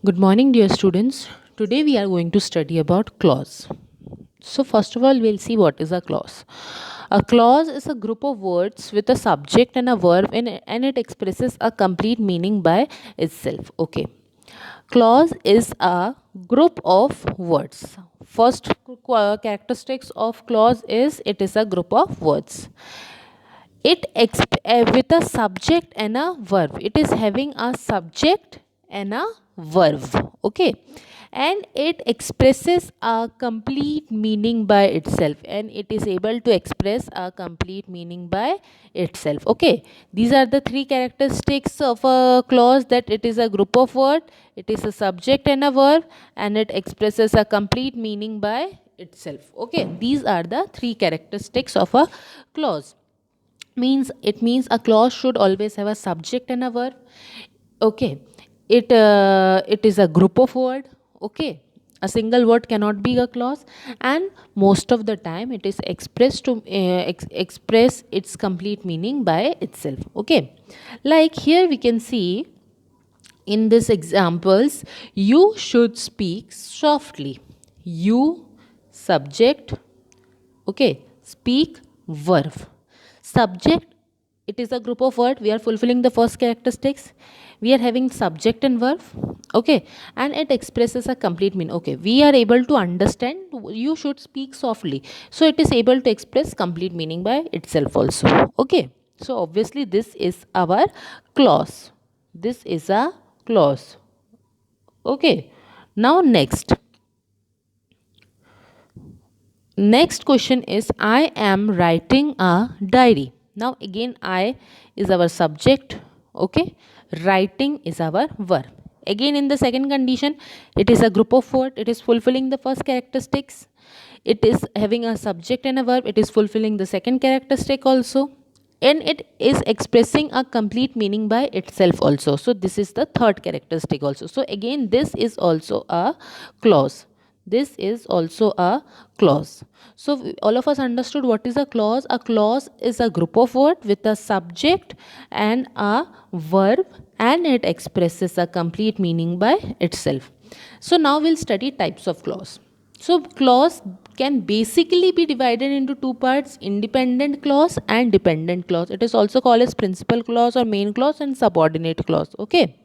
Good morning, dear students. Today we are going to study about clause. So, first of all, we'll see what is a clause. A clause is a group of words with a subject and a verb and it expresses a complete meaning by itself. Okay. Clause is a group of words. First characteristics of clause is it is a group of words. With a subject and a verb. It is having a subject and a verb. Okay, and it expresses a complete meaning by itself, and it is able to express a complete meaning by itself. Okay, these are the three characteristics of a clause: that it is a group of words, it is a subject and a verb, and it expresses a complete meaning by itself. Okay, these are the three characteristics of a clause. Means a clause should always have a subject and a verb. Okay, it is a group of word. Okay, a single word cannot be a clause, and most of the time it is expressed to express its complete meaning by itself. Okay, like here we can see in this examples, you should speak softly. You, subject. Okay, speak, verb. Subject, it is a group of words. We are fulfilling the first characteristics. We are having subject and verb. Okay, and it expresses a complete meaning. Okay, we are able to understand. You should speak softly. So it is able to express complete meaning by itself also. Okay, so obviously this is our clause. This is a clause. Okay, now next question is, I am writing a diary. Now again, I is our subject. Okay, writing is our verb. Again, in the second condition, it is a group of words. It is fulfilling the first characteristics. It is having a subject and a verb. It is fulfilling the second characteristic also, and it is expressing a complete meaning by itself also. So this is the third characteristic also. So again, this is also a clause. This is also a clause. So all of us understood what is a clause. A clause is a group of words with a subject and a verb, and it expresses a complete meaning by itself. So now we'll study types of clause. So clause can basically be divided into two parts: independent clause and dependent clause. It is also called as principal clause or main clause and subordinate clause. Okay,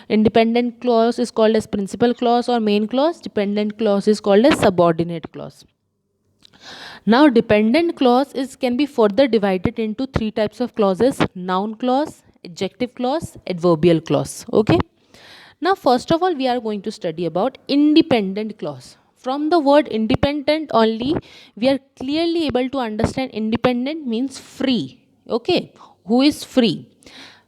independent clause is called as principal clause or main clause. Dependent clause is called as subordinate clause. Now dependent clause can be further divided into three types of clauses: noun clause, adjective clause, adverbial clause. Okay, now first of all we are going to study about independent clause. From the word independent only, we are clearly able to understand independent means free. Okay, who is free?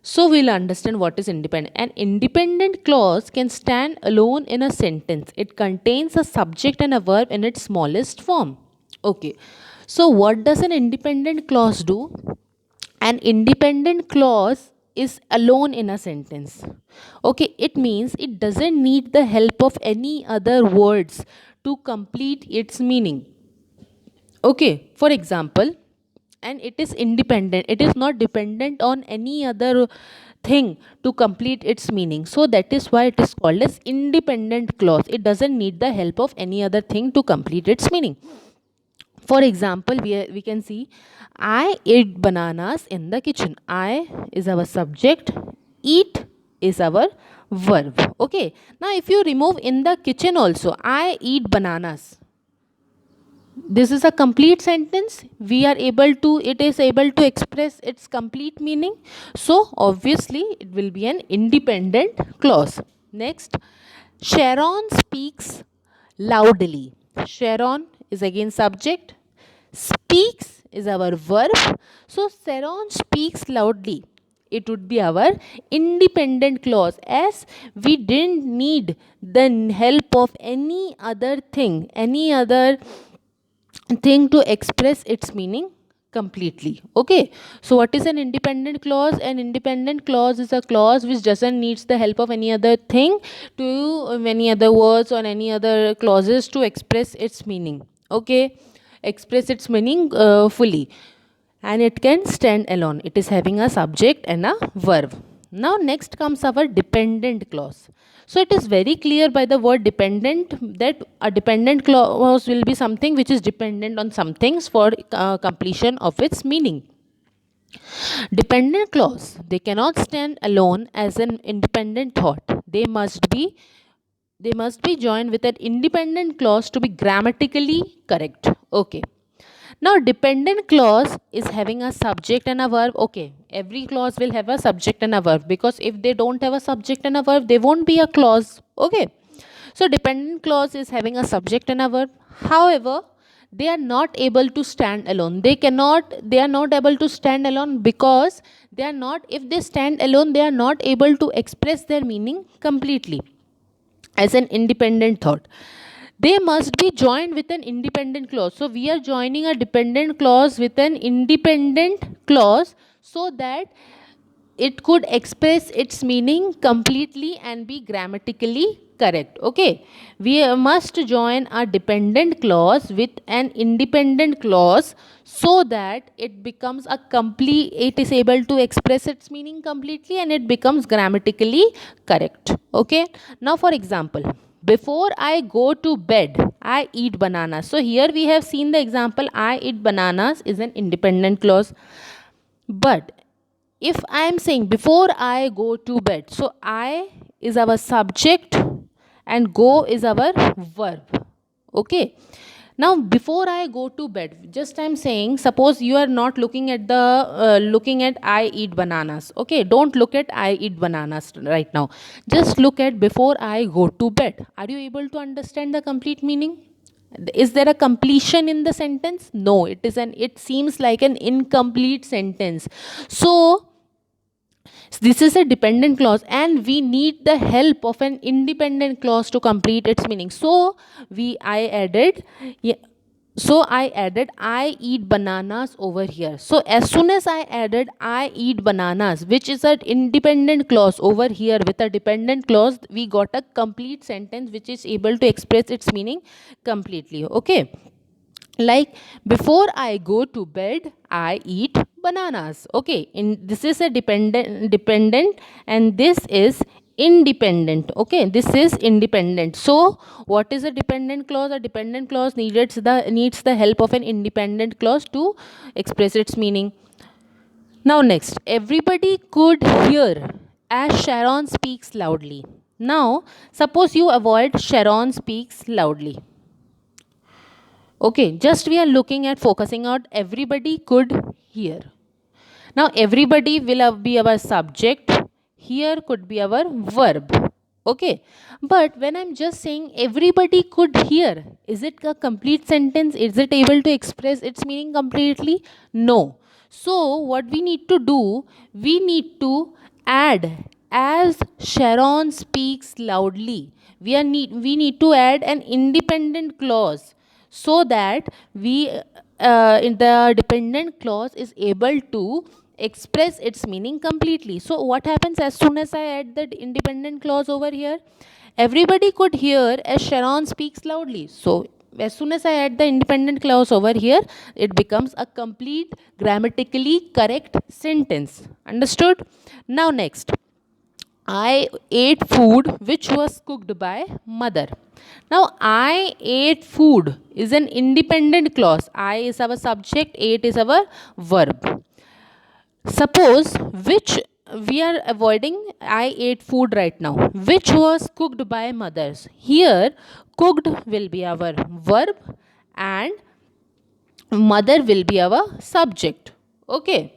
So we'll understand what is independent. An independent clause can stand alone in a sentence. It contains a subject and a verb in its smallest form. Okay, so what does an independent clause do? An independent clause is alone in a sentence. Okay, it means it doesn't need the help of any other words to complete its meaning. Okay, for example, and it is independent, it is not dependent on any other thing to complete its meaning. So that is why it is called as independent clause. It doesn't need the help of any other thing to complete its meaning. For example, we can see, I ate bananas in the kitchen. I is our subject, eat is our verb. Okay, now if you remove in the kitchen also, I eat bananas, this is a complete sentence. We are able to, it is able to express its complete meaning. So obviously it will be an independent clause. Next, Sharon speaks loudly. Sharon is again subject, speaks is our verb. So Sharon speaks loudly, it would be our independent clause, as we didn't need the help of any other thing, any other thing to express its meaning completely. Okay, so what is an independent clause? An independent clause is a clause which doesn't needs the help of any other thing to any other words or any other clauses to express its meaning. Okay, express its meaning fully, and it can stand alone. It is having a subject and a verb. Now next comes our dependent clause. So it is very clear by the word dependent that a dependent clause will be something which is dependent on some things for completion of its meaning. Dependent clause, they cannot stand alone as an independent thought. They must be joined with an independent clause to be grammatically correct. Okay. Now dependent clause is having a subject and a verb. Okay, every clause will have a subject and a verb, because if they don't have a subject and a verb, they won't be a clause. Okay, so dependent clause is having a subject and a verb. However, they are not able to stand alone. They are not able to stand alone because if they stand alone, they are not able to express their meaning completely as an independent thought. They must be joined with an independent clause. So we are joining a dependent clause with an independent clause so that it could express its meaning completely and be grammatically correct. Okay, we must join a dependent clause with an independent clause so that it is able to express its meaning completely and it becomes grammatically correct. Okay, now for example, before I go to bed, I eat bananas. So here we have seen the example, I eat bananas is an independent clause. But if I am saying before I go to bed, so I is our subject and go is our verb. Okay. Now before I go to bed, just I am saying, suppose you are not looking at I eat bananas. Okay, don't look at I eat bananas right now. Just look at before I go to bed. Are you able to understand the complete meaning? Is there a completion in the sentence? No, it seems like an incomplete sentence. So this is a dependent clause and we need the help of an independent clause to complete its meaning. So I added, yeah, I eat bananas over here. So as soon as I added I eat bananas, which is an independent clause over here with a dependent clause, we got a complete sentence which is able to express its meaning completely. Okay, like before I go to bed, I eat bananas. Okay, this is a dependent and this is independent. Okay, this is independent. So what is a dependent clause? A dependent clause needs the help of an independent clause to express its meaning. Now next, everybody could hear as Sharon speaks loudly. Now suppose you avoid Sharon speaks loudly. Okay, just we are looking at focusing out everybody could hear. Now everybody will be our subject, here could be our verb. Okay, but when I'm just saying everybody could hear, is it a complete sentence? Is it able to express its meaning completely? No. So what we need to do, we need to add as Sharon speaks loudly. We need to add an independent clause so that in the dependent clause is able to express its meaning completely. So what happens as soon as I add the independent clause over here? Everybody could hear as Sharon speaks loudly. So as soon as I add the independent clause over here, it becomes a complete grammatically correct sentence. Understood? Now next, I ate food which was cooked by mother. Now I ate food is an independent clause. I is our subject, ate is our verb. Suppose which we are avoiding, I ate food right now, which was cooked by mothers. Here cooked will be our verb and mother will be our subject. Okay.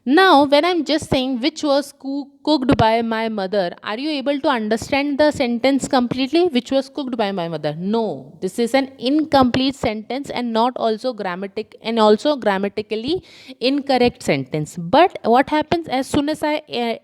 Now, when I'm just saying which was cooked by my mother, are you able to understand the sentence completely? Which was cooked by my mother? No, this is an incomplete sentence and also grammatically incorrect sentence. But what happens as soon as I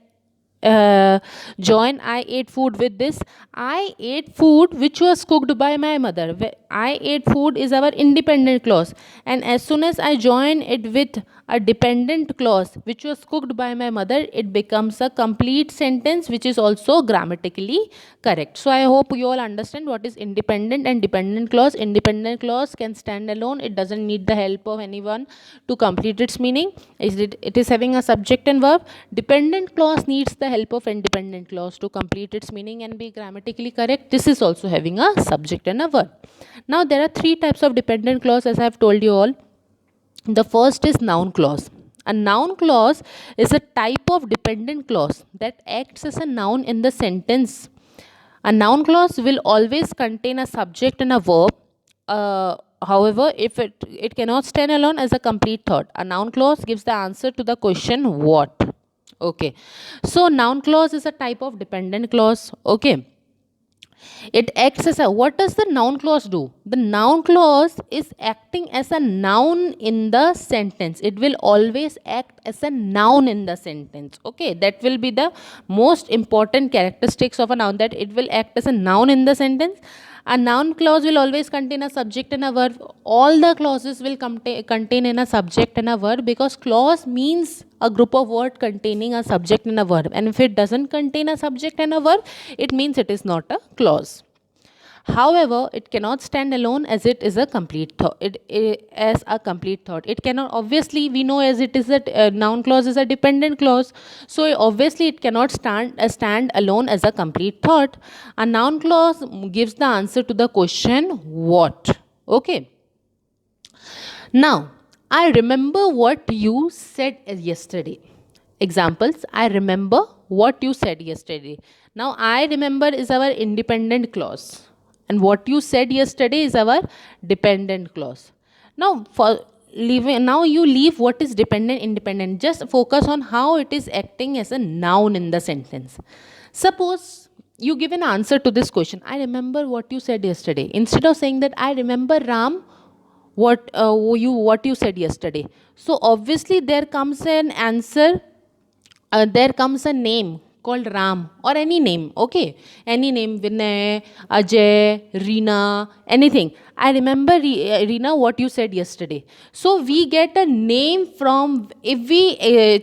join I ate food with this? I ate food which was cooked by my mother. I ate food is our independent clause, and as soon as I join it with a dependent clause which was cooked by my mother, it becomes a complete sentence which is also grammatically correct. So I hope you all understand what is independent and dependent clause. Independent clause can stand alone, it doesn't need the help of anyone to complete its meaning. It is having a subject and verb. Dependent clause needs the help of independent clause to complete its meaning and be grammatically correct. This is also having a subject and a verb. Now there are three types of dependent clause, as I have told you all. The first is noun clause. A noun clause is a type of dependent clause that acts as a noun in the sentence. A noun clause will always contain a subject and a verb. However, if it cannot stand alone as a complete thought. A noun clause gives the answer to the question what. Okay. So noun clause is a type of dependent clause. Okay. It acts as a, what does the noun clause do? The noun clause is acting as a noun in the sentence. It will always act as a noun in the sentence. Okay, that will be the most important characteristics of a noun, that it will act as a noun in the sentence. A noun clause will always contain a subject and a verb. All the clauses will contain in a subject and a verb, because clause means a group of words containing a subject and a verb. And if it doesn't contain a subject and a verb, it means it is not a clause. However, it cannot stand alone as it is a complete thought. As a complete thought, it cannot. Obviously, we know as it is a noun clause is a dependent clause, so obviously it cannot stand alone as a complete thought. A noun clause gives the answer to the question what. Okay. Now, I remember what you said yesterday. Examples: I remember what you said yesterday. Now, I remember is our independent clause, and what you said yesterday is our dependent clause. Now, now you leave what is dependent, independent. Just focus on how it is acting as a noun in the sentence. Suppose you give an answer to this question: I remember what you said yesterday. Instead of saying that I remember, Ram, what you said yesterday. So obviously there comes an answer. There comes a name called Ram, or any name. Okay, any name: Vinay, Ajay, Reena, anything. I remember, Reena, what you said yesterday. So we get a name from, if we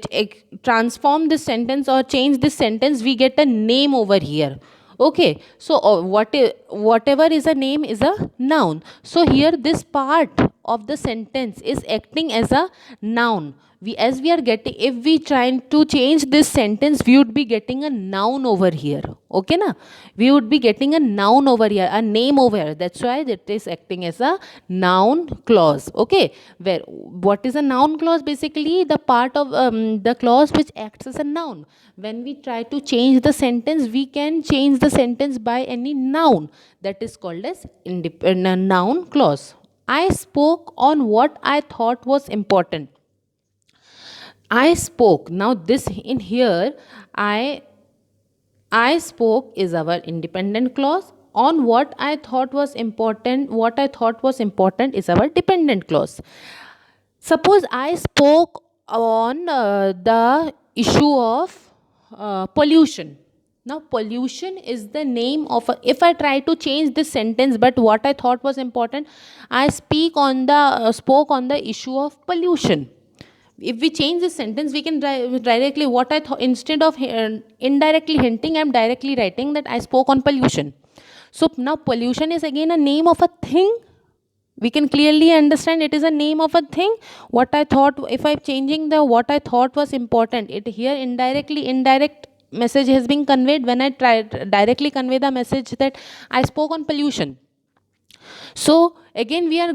transform this sentence or change this sentence, we get a name over here. Okay, so whatever is a name is a noun. So here this part of the sentence is acting as a noun. As we are getting, if we trying to change this sentence, we would be getting a noun over here. Okay, na? We would be getting a noun over here, a name over here. That's why it is acting as a noun clause. Okay, where what is a noun clause? Basically, the part of the clause which acts as a noun. When we try to change the sentence, we can change the sentence by any noun. That is called as noun clause. I spoke on what I thought was important. I spoke. Now this in here, I spoke is our independent clause. On what I thought was important, what I thought was important is our dependent clause. Suppose I spoke on the issue of pollution. Now pollution is the name of if I try to change this sentence, but what I thought was important, I spoke on the issue of pollution. If we change this sentence, we can directly what I thought, instead of indirectly hinting, I'm directly writing that I spoke on pollution. So now pollution is again a name of a thing. We can clearly understand it is a name of a thing. What I thought, if I'm changing the what I thought was important, it here indirect message has been conveyed when I directly convey the message that I spoke on pollution. So again we are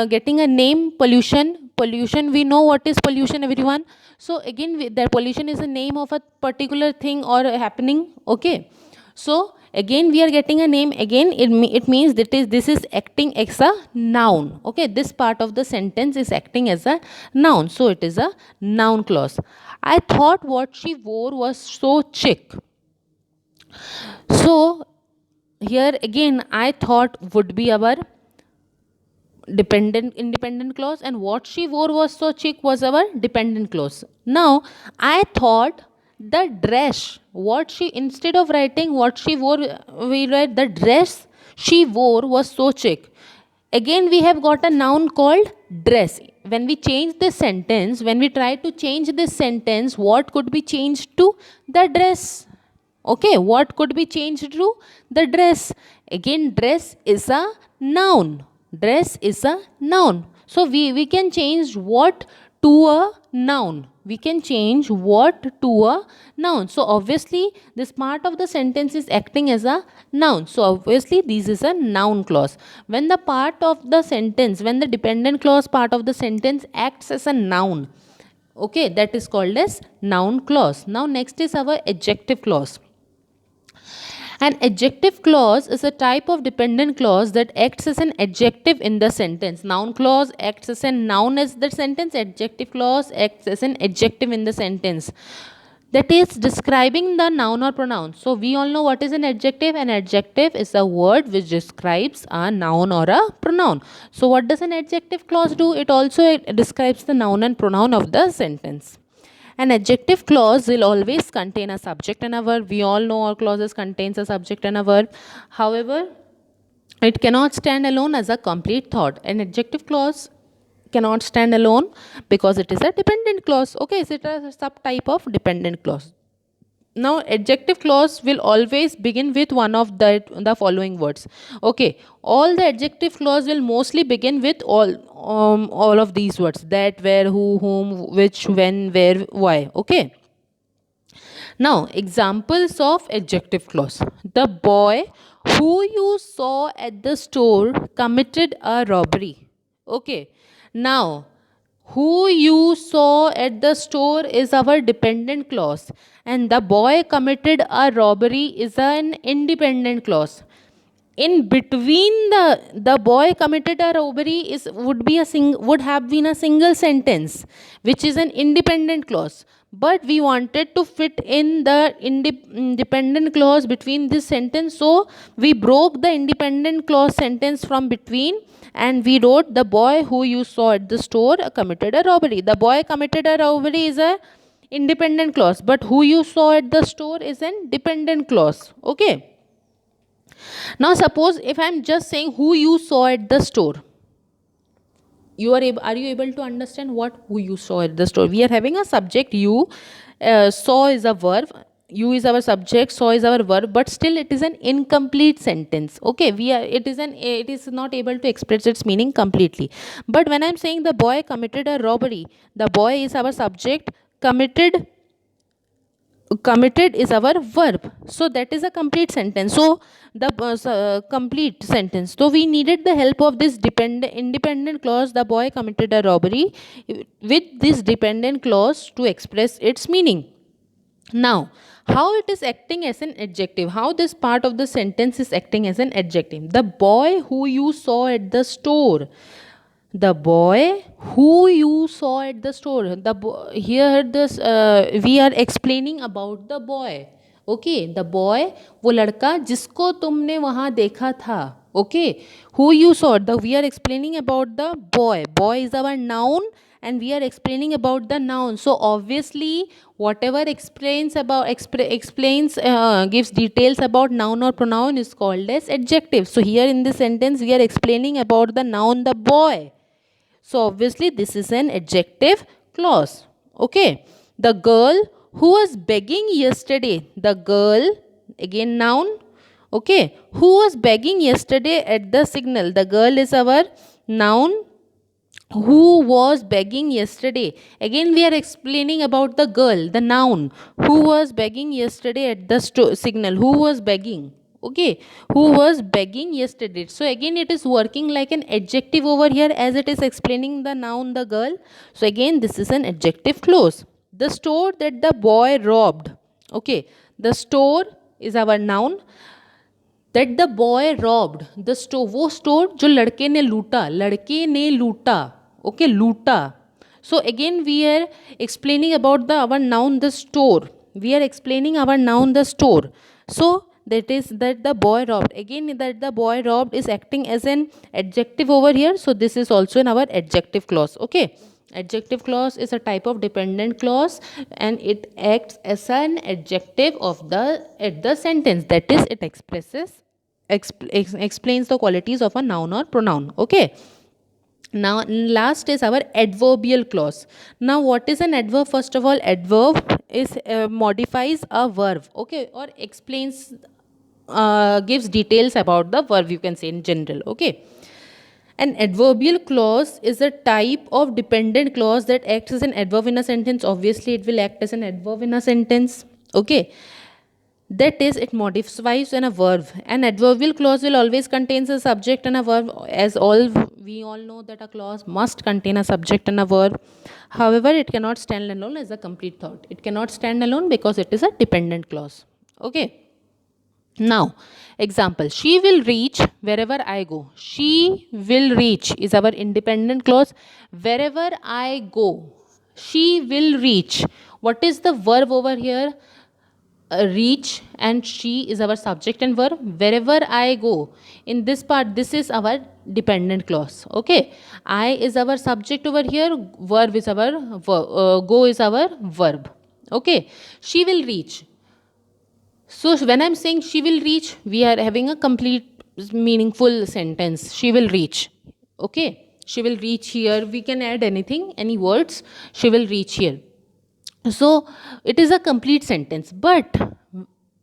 getting a name, pollution. We know what is pollution, everyone. So again the pollution is a name of a particular thing or happening. Okay, so again we are getting a name. Again it means that this is acting as a noun. Okay, this part of the sentence is acting as a noun, so it is a noun clause. I thought what she wore was so chic. So here again I thought would be our independent clause, and what she wore was so chic was our dependent clause. Now I thought the dress, instead of writing what she wore, we write the dress she wore was so chic. Again we have got a noun called dress. When we change this sentence, when we try to change this sentence, what could be changed to? The dress. Okay, what could be changed to? The dress. Again dress is a noun. Dress is a noun. So we can change what to a noun. We can change what to a noun. So obviously this part of the sentence is acting as a noun. So obviously this is a noun clause. When the part of the sentence, when the dependent clause part of the sentence acts as a noun, okay, that is called as noun clause. Now next is our adjective clause. An adjective clause is a type of dependent clause that acts as an adjective in the sentence. Noun clause acts as a noun as the sentence. Adjective clause acts as an adjective in the sentence. That is describing the noun or pronoun. So we all know what is an adjective. An adjective is a word which describes a noun or a pronoun. So what does an adjective clause do? It also describes the noun and pronoun of the sentence. An adjective clause will always contain a subject and a verb. We all know all clauses contains a subject and a verb. However, it cannot stand alone as a complete thought. An adjective clause cannot stand alone because it is a dependent clause. Okay, so it is a subtype of dependent clause. Now adjective clause will always begin with one of the following words. Okay, all the adjective clause will mostly begin with all of these words: that, where, who, whom, which, when, where, why. Okay, now examples of adjective clause. The boy who you saw at the store committed a robbery. Okay, now who you saw at the store is our dependent clause, and the boy committed a robbery is an independent clause. In between the boy committed a robbery is would have been a single sentence which is an independent clause, but we wanted to fit in the independent clause between this sentence, so we broke the independent clause sentence from between and we wrote the boy who you saw at the store committed a robbery. The boy committed a robbery is a independent clause, but who you saw at the store is an dependent clause. Okay, now suppose if I am just saying who you saw at the store, are you able to understand what who you saw at the store? We are having a subject you, saw is a verb, you is our subject, saw is our verb, but still it is an incomplete sentence. Okay, it is not able to express its meaning completely. But when I am saying the boy committed a robbery, the boy is our subject, committed is our verb, so that is a complete sentence. So the complete sentence, so we needed the help of this independent clause, the boy committed a robbery, with this dependent clause to express its meaning. Now how it is acting as an adjective, how this part of the sentence is acting as an adjective. The boy who you saw at the store, the boy who you saw at the store, here this we are explaining about the boy. Okay, the boy, वो लड़का जिसको तुमने वहाँ देखा था. Okay, who you saw, we are explaining about the boy. Boy is our noun and we are explaining about the noun. So obviously whatever explains gives details about noun or pronoun is called as adjective. So here in this sentence we are explaining about the noun the boy. So obviously this is an adjective clause. Okay. The girl who was begging yesterday. The girl, again noun. Okay. Who was begging yesterday at the signal. The girl is our noun. Who was begging yesterday. Again we are explaining about the girl, the noun. Who was begging yesterday at the signal. Who was begging. Okay, who was begging yesterday. So again it is working like an adjective over here as it is explaining the noun the girl. So again this is an adjective clause. The store that the boy robbed. Okay, the store is our noun. That the boy robbed. The store, वो store जो लड़के ने लूटा. Okay, लूटा. So again we are explaining about our noun the store. We are explaining our noun the store. So that is that the boy robbed. Again that the boy robbed is acting as an adjective over here. So this is also in our adjective clause. Okay. Adjective clause is a type of dependent clause and it acts as an adjective of the sentence. That is, it explains the qualities of a noun or pronoun. Okay. Now last is our adverbial clause. Now what is an adverb? First of all, adverb is modifies a verb. Okay, or explains gives details about the verb, you can say in general. Okay. An adverbial clause is a type of dependent clause that acts as an adverb in a sentence. Obviously, it will act as an adverb in a sentence. Okay. That is, it modifies a verb. An adverbial clause will always contains a subject and a verb. As we all know that a clause must contain a subject and a verb. However, it cannot stand alone as a complete thought. It cannot stand alone because it is a dependent clause. Okay. Now, example, she will reach wherever I go. She will reach is our independent clause. Wherever I go, she will reach. What is the verb over here? Reach, and she is our subject and verb. Wherever I go, in this part, this is our dependent clause. Okay, I is our subject over here, verb is our go is our verb. Okay, she will reach. So when I'm saying she will reach, we are having a complete meaningful sentence. She will reach. Okay, she will reach here. We can add anything, any words. She will reach here. So it is a complete sentence, but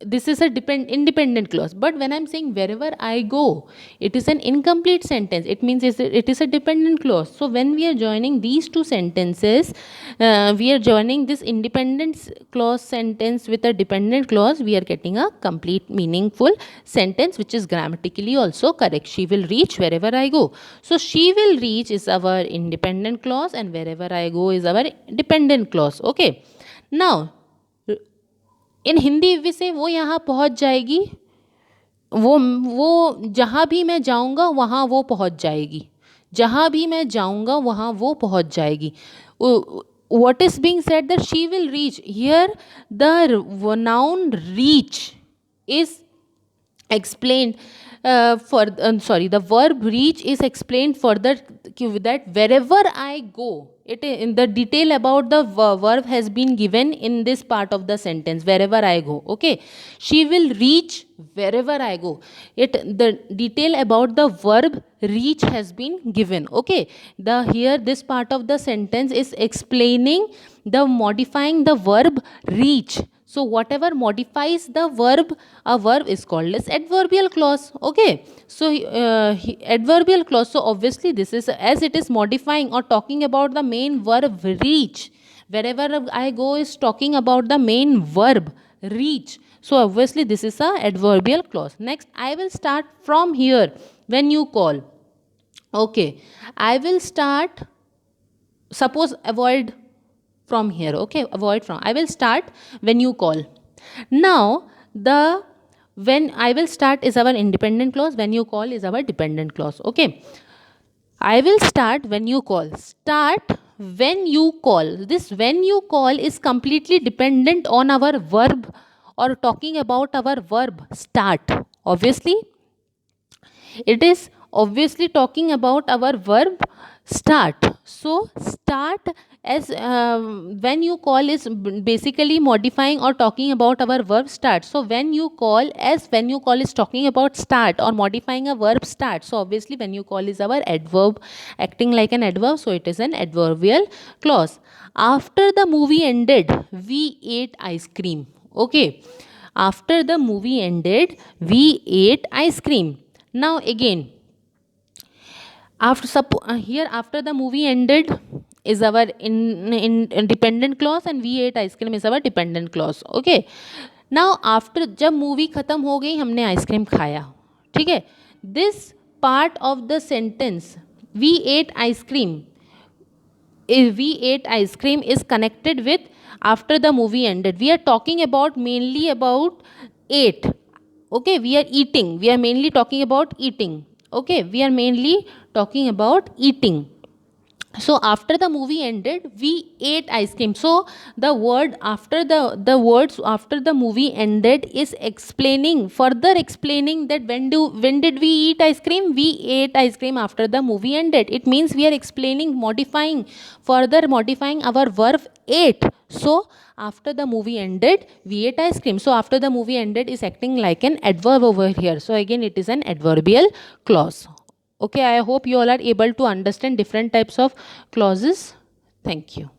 this is a independent clause. But when I'm saying wherever I go, it is an incomplete sentence. It means it is a dependent clause. So when we are joining these two sentences, we are joining this independent clause sentence with a dependent clause, we are getting a complete meaningful sentence, which is grammatically also correct. She will reach wherever I go. So she will reach is our independent clause, and wherever I go is our dependent clause. Okay. Now, in Hindi we say वो यहाँ पहुँच जाएगी, वो जहाँ भी मैं जाऊँगा वहाँ वो पहुँच जाएगी, जहाँ भी मैं जाऊँगा वहाँ वो पहुँच जाएगी. What is being said that she will reach here, the noun reach is explained the verb reach is explained further that wherever I go, it in the detail about the verb has been given in this part of the sentence, wherever I go. Okay, she will reach wherever I go. The detail about the verb reach has been given. Okay, here this part of the sentence is explaining the modifying the verb reach. So whatever modifies the verb, a verb is called as adverbial clause. Okay. So adverbial clause. So obviously this is, as it is modifying or talking about the main verb reach. Wherever I go is talking about the main verb reach. So obviously this is a adverbial clause. Next, I will start from here when you call. Okay. I will start, suppose avoid from here. Okay, avoid from. I will start when you call. Now, the when I will start is our independent clause. When you call is our dependent clause. Okay. I will start when you call. Start when you call. This when you call is completely dependent on our verb or talking about our verb start. Obviously, it is obviously talking about our verb start. So start as when you call is basically modifying or talking about our verb start. So when you call, as when you call is talking about start or modifying a verb start. So obviously when you call is our adverb, acting like an adverb. So it is an adverbial clause. After the movie ended, we ate ice cream. Okay. After the movie ended, we ate ice cream. Now again, here after the movie ended is our independent clause, and we ate ice cream is our dependent clause. Okay. Now after, जब movie खत्म हो गई, हमने ice cream खाया. ठीक है. This part of the sentence, we ate ice cream. We ate ice cream is connected with after the movie ended. We are talking about mainly about ate. Okay, we are eating. We are mainly talking about eating. Okay, we are mainly talking about eating. So after the movie ended, we ate ice cream. So the word after the words after the movie ended is explaining, further explaining that when did we eat ice cream? We ate ice cream after the movie ended. It means we are explaining, further modifying our verb ate. So after the movie ended, we ate ice cream. So after the movie ended is acting like an adverb over here. So again, it is an adverbial clause. Okay, I hope you all are able to understand different types of clauses. Thank you.